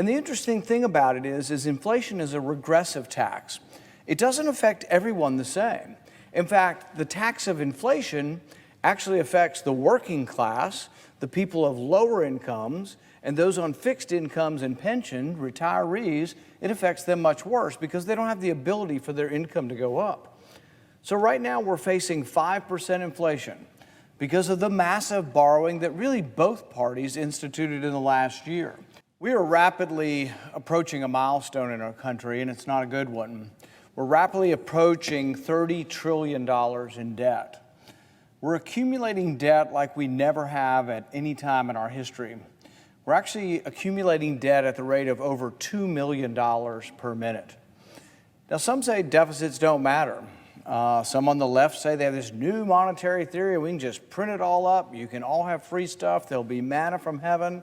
And the interesting thing about it is inflation is a regressive tax. It doesn't affect everyone the same. In fact, the tax of inflation actually affects the working class, the people of lower incomes, and those on fixed incomes and pension, retirees. It affects them much worse because they don't have the ability for their income to go up. So right now we're facing 5% inflation because of the massive borrowing that really both parties instituted in the last year. We are rapidly approaching a milestone in our country, and it's not a good one. We're rapidly approaching $30 trillion in debt. We're accumulating debt like we never have at any time in our history. We're actually accumulating debt at the rate of over $2 million per minute. Now, some say deficits don't matter. Some on the left say they have this new monetary theory, we can just print it all up, you can all have free stuff, there'll be manna from heaven,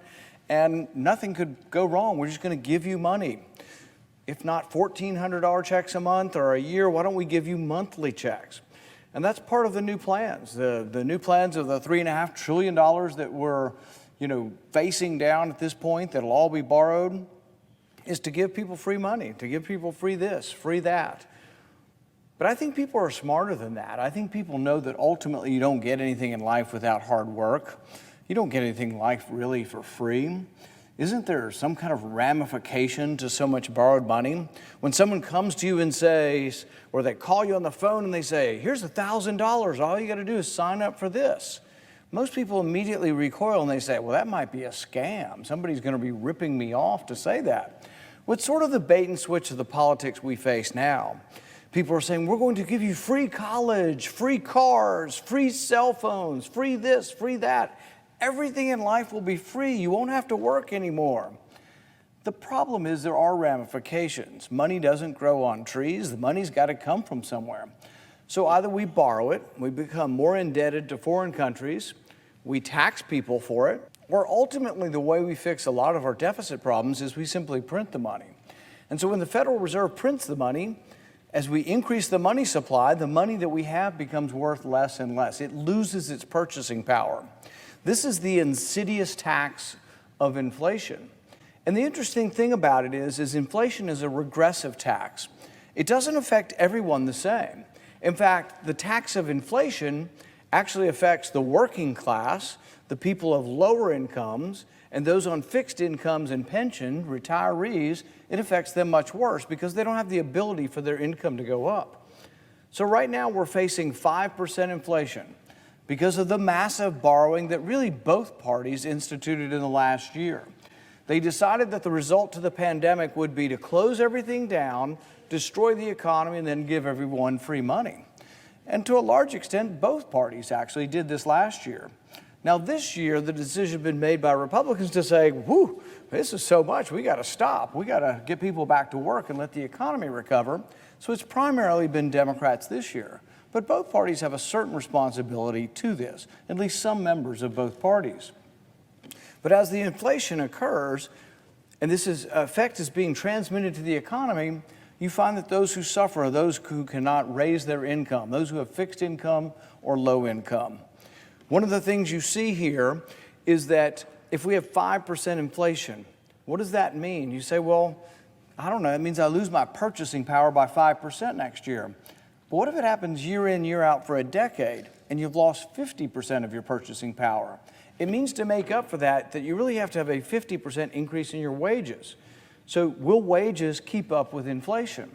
and nothing could go wrong. We're just going to give you money. If not $1,400 checks a month or a year, why don't we give you monthly checks? And that's part of the new plans. The new plans of the $3.5 trillion that we're facing down at this point, that'll all be borrowed, is to give people free money, to give people free this, free that. But I think people are smarter than that. I think people know that ultimately you don't get anything in life without hard work. You don't get anything in life really for free. Isn't there some kind of ramification to so much borrowed money? When someone comes to you and says, or they call you on the phone and they say, here's $1,000, all you got to do is sign up for this. Most people immediately recoil and they say, well, that might be a scam. Somebody's going to be ripping me off to say that. Well, it's sort of the bait and switch of the politics we face now. People are saying, we're going to give you free college, free cars, free cell phones, free this, free that. Everything in life will be free. You won't have to work anymore. The problem is there are ramifications. Money doesn't grow on trees. The money's got to come from somewhere. So either we borrow it, we become more indebted to foreign countries, we tax people for it, or ultimately the way we fix a lot of our deficit problems is we simply print the money. And so when the Federal Reserve prints the money, as we increase the money supply, the money that we have becomes worth less and less. It loses its purchasing power. This is the insidious tax of inflation. And the interesting thing about it is inflation is a regressive tax. It doesn't affect everyone the same. In fact, the tax of inflation actually affects the working class, the people of lower incomes, and those on fixed incomes and pension, retirees. It affects them much worse because they don't have the ability for their income to go up. So right now we're facing 5% inflation because of the massive borrowing that really both parties instituted in the last year. They decided that the result to the pandemic would be to close everything down, destroy the economy, and then give everyone free money. And to a large extent, both parties actually did this last year. Now this year, the decision has been made by Republicans to say, whew, this is so much, we got to stop. We got to get people back to work and let the economy recover. So it's primarily been Democrats this year. But both parties have a certain responsibility to this, at least some members of both parties. But as the inflation occurs, and this effect is being transmitted to the economy, you find that those who suffer are those who cannot raise their income, those who have fixed income or low income. One of the things you see here is that if we have 5% inflation, what does that mean? You say, well, I don't know, it means I lose my purchasing power by 5% next year. But what if it happens year in, year out for a decade, and you've lost 50% of your purchasing power? It means to make up for that you really have to have a 50% increase in your wages. So will wages keep up with inflation?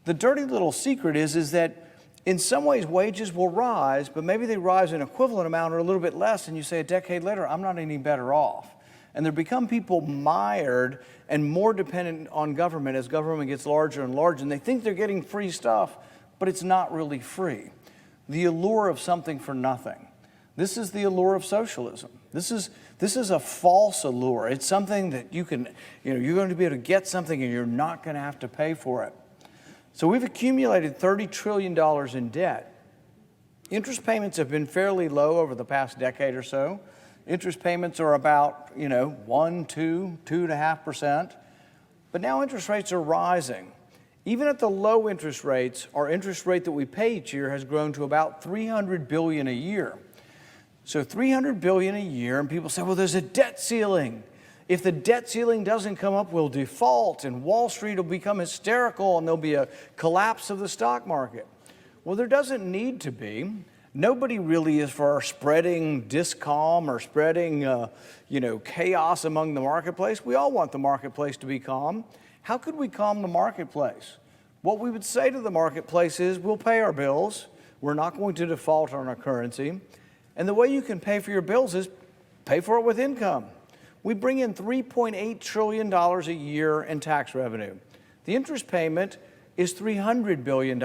The dirty little secret is that in some ways wages will rise, but maybe they rise an equivalent amount or a little bit less, and you say a decade later, I'm not any better off. And there become people mired and more dependent on government as government gets larger and larger, and they think they're getting free stuff, but it's not really free. The allure of something for nothing. This is the allure of socialism. This is a false allure. It's something that you're going to be able to get something and you're not going to have to pay for it. So we've accumulated $30 trillion in debt. Interest payments have been fairly low over the past decade or so. Interest payments are about, 1, 2, 2.5%. But now interest rates are rising. Even at the low interest rates, our interest rate that we pay each year has grown to about $300 billion a year. So $300 billion a year, and people say, well, there's a debt ceiling. If the debt ceiling doesn't come up, we'll default and Wall Street will become hysterical and there'll be a collapse of the stock market. Well, there doesn't need to be. Nobody really is for spreading discalm or spreading chaos among the marketplace. We all want the marketplace to be calm. How could we calm the marketplace? What we would say to the marketplace is, we'll pay our bills. We're not going to default on our currency. And the way you can pay for your bills is pay for it with income. We bring in $3.8 trillion a year in tax revenue. The interest payment is $300 billion.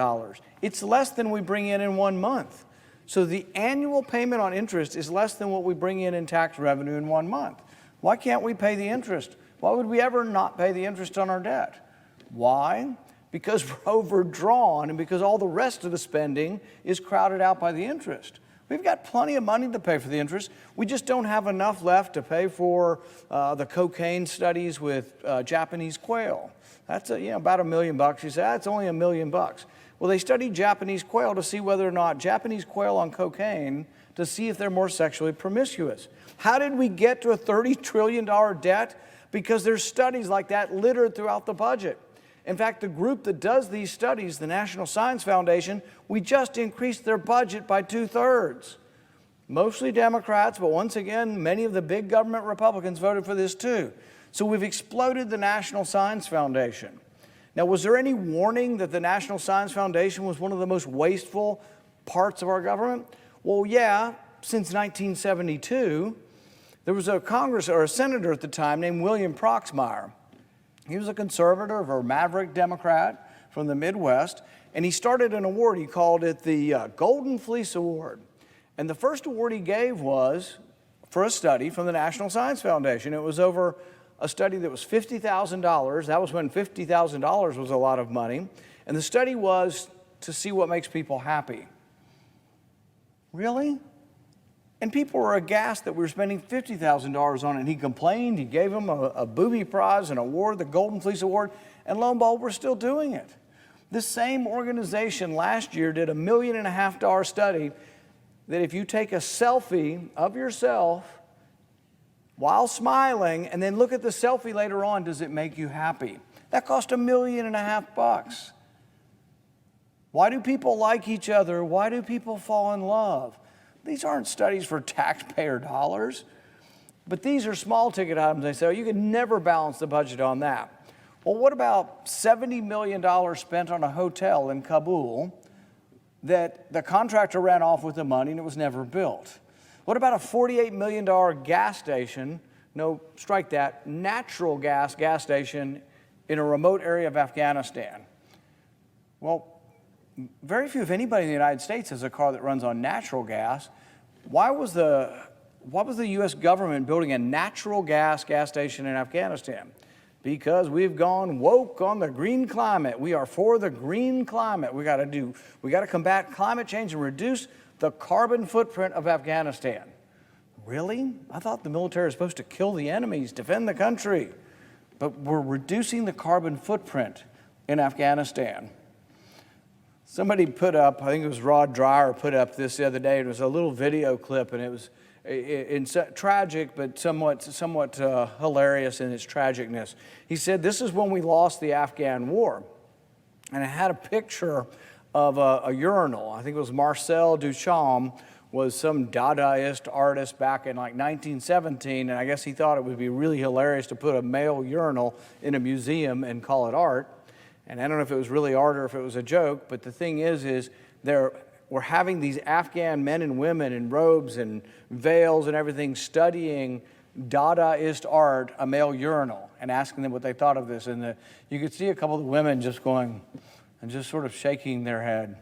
It's less than we bring in 1 month. So the annual payment on interest is less than what we bring in tax revenue in 1 month. Why can't we pay the interest? Why would we ever not pay the interest on our debt? Why? Because we're overdrawn and because all the rest of the spending is crowded out by the interest. We've got plenty of money to pay for the interest. We just don't have enough left to pay for the cocaine studies with Japanese quail. That's about $1 million. You say, that's only $1 million. Well, they studied Japanese quail to see whether or not Japanese quail on cocaine, to see if they're more sexually promiscuous. How did we get to a $30 trillion debt? Because there's studies like that littered throughout the budget. In fact, the group that does these studies, the National Science Foundation, we just increased their budget by 2/3. Mostly Democrats, but once again, many of the big government Republicans voted for this too. So we've exploded the National Science Foundation. Now, was there any warning that the National Science Foundation was one of the most wasteful parts of our government? Well, yeah, since 1972, there was a senator at the time named William Proxmire. He was a conservative or maverick Democrat from the Midwest, and he started an award. He called it the Golden Fleece Award. And the first award he gave was for a study from the National Science Foundation. It was over a study that was $50,000. That was when $50,000 was a lot of money. And the study was to see what makes people happy. Really? And people were aghast that we were spending $50,000 on it. And he complained. He gave him a booby prize, an award, the Golden Fleece Award. And lo and behold, we're still doing it. This same organization last year did a $1.5 million study that if you take a selfie of yourself while smiling and then look at the selfie later on, does it make you happy? That cost $1.5 million. Why do people like each other? Why do people fall in love? These aren't studies for taxpayer dollars, but these are small ticket items. They say, oh, you can never balance the budget on that. Well, what about $70 million spent on a hotel in Kabul that the contractor ran off with the money and it was never built? What about a $48 million gas station, no, strike that, natural gas station in a remote area of Afghanistan? Well, very few, if anybody in the United States has a car that runs on natural gas. Why was the U.S. government building a natural gas station in Afghanistan? Because we've gone woke on the green climate. We are for the green climate. We got to combat climate change and reduce the carbon footprint of Afghanistan. Really? I thought the military was supposed to kill the enemies, defend the country. But we're reducing the carbon footprint in Afghanistan. Somebody put up, I think it was Rod Dreher, put up this the other day. It was a little video clip, and it was tragic, but somewhat hilarious in its tragicness. He said, this is when we lost the Afghan war. And it had a picture of a urinal. I think it was Marcel Duchamp was some Dadaist artist back in like 1917, and I guess he thought it would be really hilarious to put a male urinal in a museum and call it art. And I don't know if it was really art or if it was a joke, but the thing is we're having these Afghan men and women in robes and veils and everything studying Dadaist art, a male urinal, and asking them what they thought of this. And you could see a couple of the women just going and just sort of shaking their head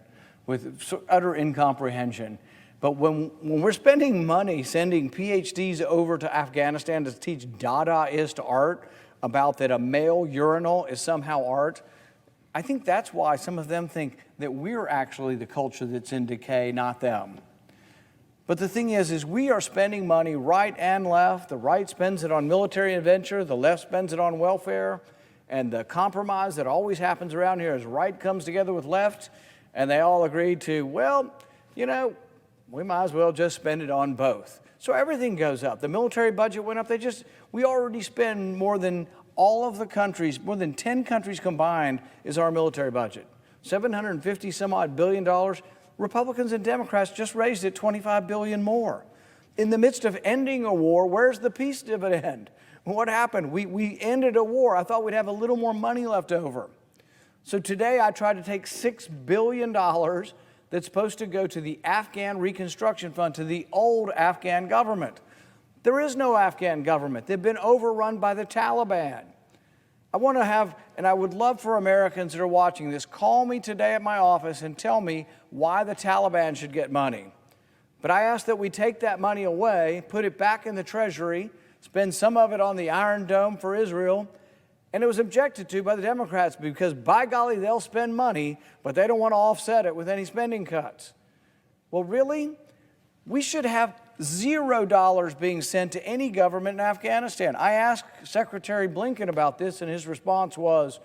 with utter incomprehension. But when we're spending money sending PhDs over to Afghanistan to teach Dadaist art about that a male urinal is somehow art, I think that's why some of them think that we're actually the culture that's in decay, not them. But the thing is we are spending money right and left. The right spends it on military adventure, the left spends it on welfare, and the compromise that always happens around here is right comes together with left, and they all agree to, well, we might as well just spend it on both. So everything goes up. The military budget went up. We already spend more than all of the countries, more than 10 countries combined is our military budget. 750 some odd $billion. Republicans and Democrats just raised it 25 billion more. In the midst of ending a war, where's the peace dividend? What happened? We ended a war. I thought we'd have a little more money left over. So today I tried to take $6 billion that's supposed to go to the Afghan Reconstruction Fund, to the old Afghan government. There is no Afghan government. They've been overrun by the Taliban. I want to have, and I would love for Americans that are watching this, call me today at my office and tell me why the Taliban should get money. But I ask that we take that money away, put it back in the Treasury, spend some of it on the Iron Dome for Israel, and it was objected to by the Democrats because, by golly, they'll spend money, but they don't want to offset it with any spending cuts. Well, really? We should have $0 being sent to any government in Afghanistan. I asked Secretary Blinken about this, and his response was,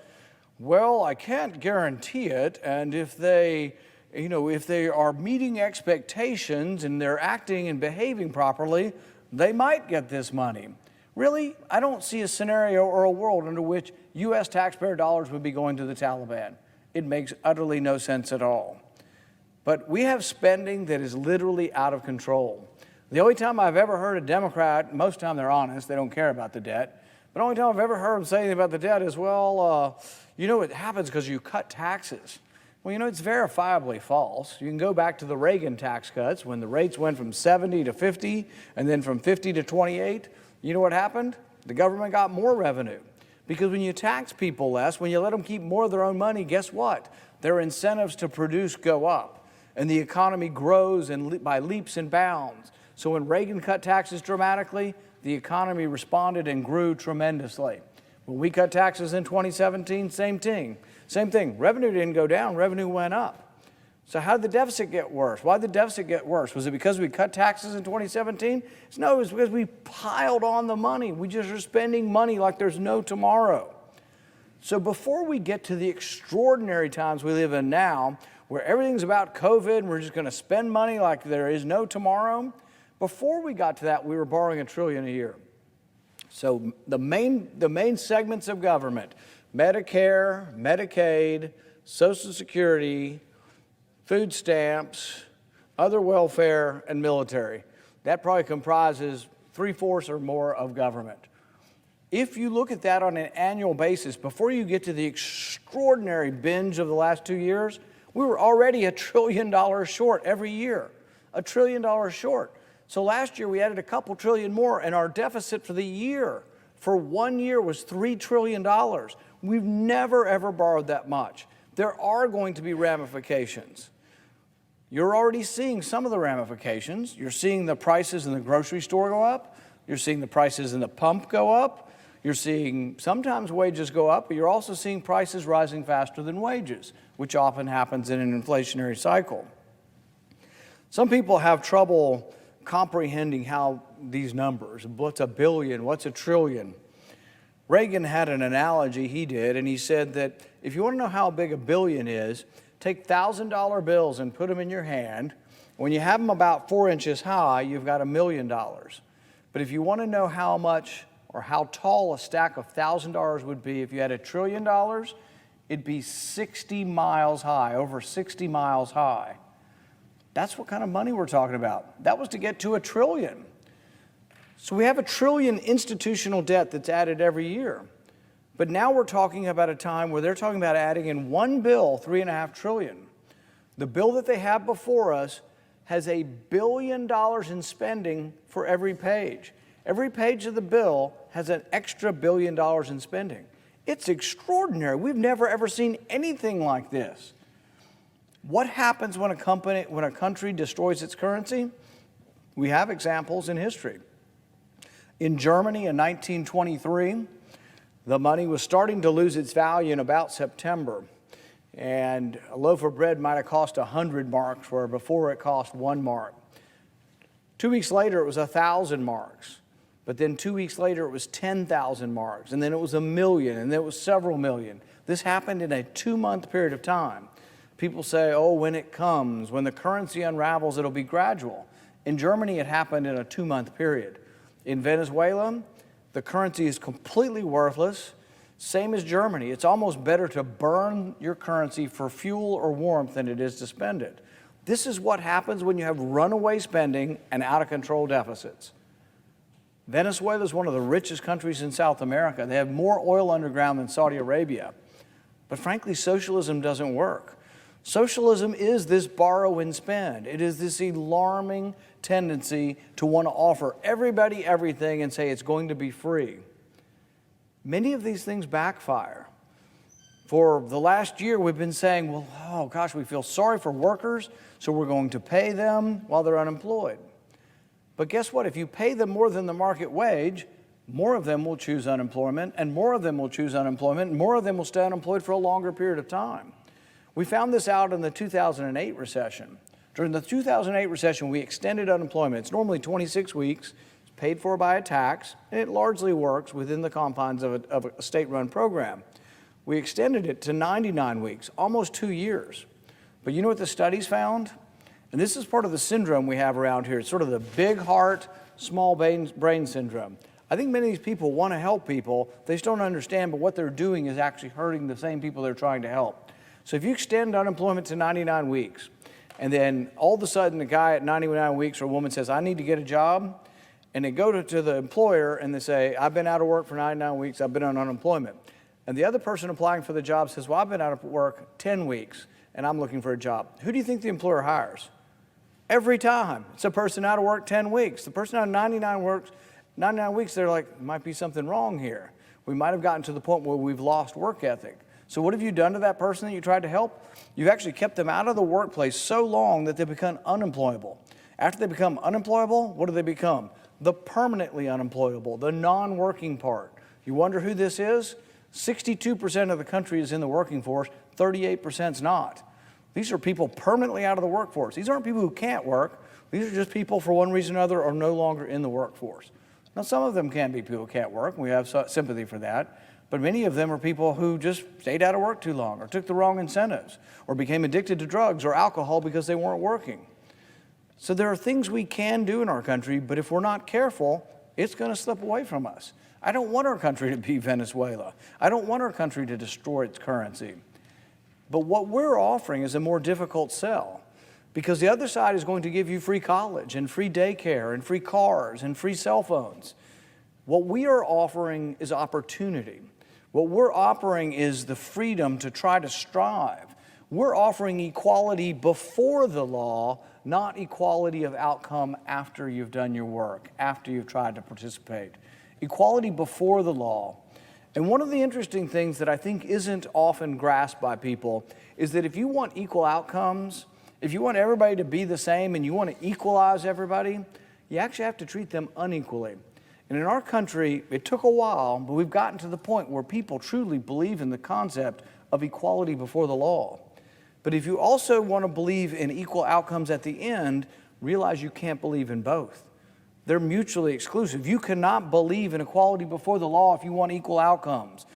well, I can't guarantee it, and if they are meeting expectations and they're acting and behaving properly, they might get this money. Really, I don't see a scenario or a world under which U.S. taxpayer dollars would be going to the Taliban. It makes utterly no sense at all. But we have spending that is literally out of control. The only time I've ever heard a Democrat, most of the time they're honest, they don't care about the debt, but the only time I've ever heard them say anything about the debt is, well, it happens because you cut taxes. Well, it's verifiably false. You can go back to the Reagan tax cuts when the rates went from 70 to 50 and then from 50 to 28. You know what happened? The government got more revenue. Because when you tax people less, when you let them keep more of their own money, guess what? Their incentives to produce go up. And the economy grows by leaps and bounds. So when Reagan cut taxes dramatically, the economy responded and grew tremendously. When we cut taxes in 2017, same thing. Revenue didn't go down, revenue went up. So how did the deficit get worse? Why did the deficit get worse? Was it because we cut taxes in 2017? No, it was because we piled on the money. We just are spending money like there's no tomorrow. So before we get to the extraordinary times we live in now, where everything's about COVID and we're just going to spend money like there is no tomorrow, before we got to that, we were borrowing $1 trillion a year. So the main segments of government, Medicare, Medicaid, Social Security, food stamps, other welfare, and military. That probably comprises 3/4 or more of government. If you look at that on an annual basis, before you get to the extraordinary binge of the last 2 years, we were already $1 trillion short every year, $1 trillion short. So last year we added a couple trillion more, and our deficit for the year, for 1 year, was $3 trillion. We've never, ever borrowed that much. There are going to be ramifications. You're already seeing some of the ramifications. You're seeing the prices in the grocery store go up. You're seeing the prices in the pump go up. You're seeing sometimes wages go up, but you're also seeing prices rising faster than wages, which often happens in an inflationary cycle. Some people have trouble comprehending how these numbers, what's $1 billion, what's $1 trillion. Reagan had an analogy he did, and he said that if you want to know how big $1 billion is, take $1,000 bills and put them in your hand. When you have them about 4 inches high, you've got $1 million. But if you want to know how much or how tall a stack of $1,000 would be if you had $1 trillion, it'd be 60 miles high, over 60 miles high. That's what kind of money we're talking about. That was to get to $1 trillion. So we have $1 trillion institutional debt that's added every year. But now we're talking about a time where they're talking about adding in one bill $3.5 trillion. The bill that they have before us has $1 billion in spending for every page. Every page of the bill has an extra $1 billion in spending. It's extraordinary. We've never ever seen anything like this. What happens when a country destroys its currency? We have examples in history. In Germany in 1923, the money was starting to lose its value in about September. And a loaf of bread might have cost 100 marks, where before it cost 1 mark. 2 weeks later, it was 1,000 marks. But then 2 weeks later, it was 10,000 marks. And then it was 1 million, and then it was several million. This happened in a 2-month period of time. People say, oh, when it comes, when the currency unravels, it'll be gradual. In Germany, it happened in a 2-month period. In Venezuela, the currency is completely worthless. Same as Germany. It's almost better to burn your currency for fuel or warmth than it is to spend it. This is what happens when you have runaway spending and out-of-control deficits. Venezuela is one of the richest countries in South America. They have more oil underground than Saudi Arabia. But frankly, socialism doesn't work. Socialism is this borrow and spend. It is this alarming tendency to want to offer everybody everything and say it's going to be free. Many of these things backfire. For the last year, we've been saying, well, oh gosh, we feel sorry for workers, so we're going to pay them while they're unemployed. But guess what? If you pay them more than the market wage, more of them will choose unemployment, and more of them will choose unemployment, and more of them will stay unemployed for a longer period of time. We found this out in the 2008 recession. During the 2008 recession, we extended unemployment. It's normally 26 weeks, it's paid for by a tax, and it largely works within the confines of a state-run program. We extended it to 99 weeks, almost 2 years. But you know what the studies found? And this is part of the syndrome we have around here. It's sort of the big heart, small brain syndrome. I think many of these people want to help people. They just don't understand, but what they're doing is actually hurting the same people they're trying to help. So if you extend unemployment to 99 weeks, and then all of a sudden a guy at 99 weeks or a woman says, I need to get a job, and they go to the employer and they say, I've been out of work for 99 weeks, I've been on unemployment. And the other person applying for the job says, well, I've been out of work 10 weeks, and I'm looking for a job. Who do you think the employer hires? Every time. It's a person out of work 10 weeks. The person out of 99 weeks, they're like, might be something wrong here. We might have gotten to the point where we've lost work ethic. So what have you done to that person that you tried to help? You've actually kept them out of the workplace so long that they become unemployable. After they become unemployable, what do they become? The permanently unemployable, the non-working part. You wonder who this is? 62% of the country is in the working force, 38% is not. These are people permanently out of the workforce. These aren't people who can't work. These are just people for one reason or another are no longer in the workforce. Now, some of them can be people who can't work. We have sympathy for that. But many of them are people who just stayed out of work too long or took the wrong incentives or became addicted to drugs or alcohol because they weren't working. So there are things we can do in our country, but if we're not careful, it's going to slip away from us. I don't want our country to be Venezuela. I don't want our country to destroy its currency. But what we're offering is a more difficult sell, because the other side is going to give you free college and free daycare and free cars and free cell phones. What we are offering is opportunity. What we're offering is the freedom to try to strive. We're offering equality before the law, not equality of outcome after you've done your work, after you've tried to participate. Equality before the law. And one of the interesting things that I think isn't often grasped by people is that if you want equal outcomes, if you want everybody to be the same and you want to equalize everybody, you actually have to treat them unequally. And in our country, it took a while, but we've gotten to the point where people truly believe in the concept of equality before the law. But if you also want to believe in equal outcomes at the end, realize you can't believe in both. They're mutually exclusive. You cannot believe in equality before the law if you want equal outcomes.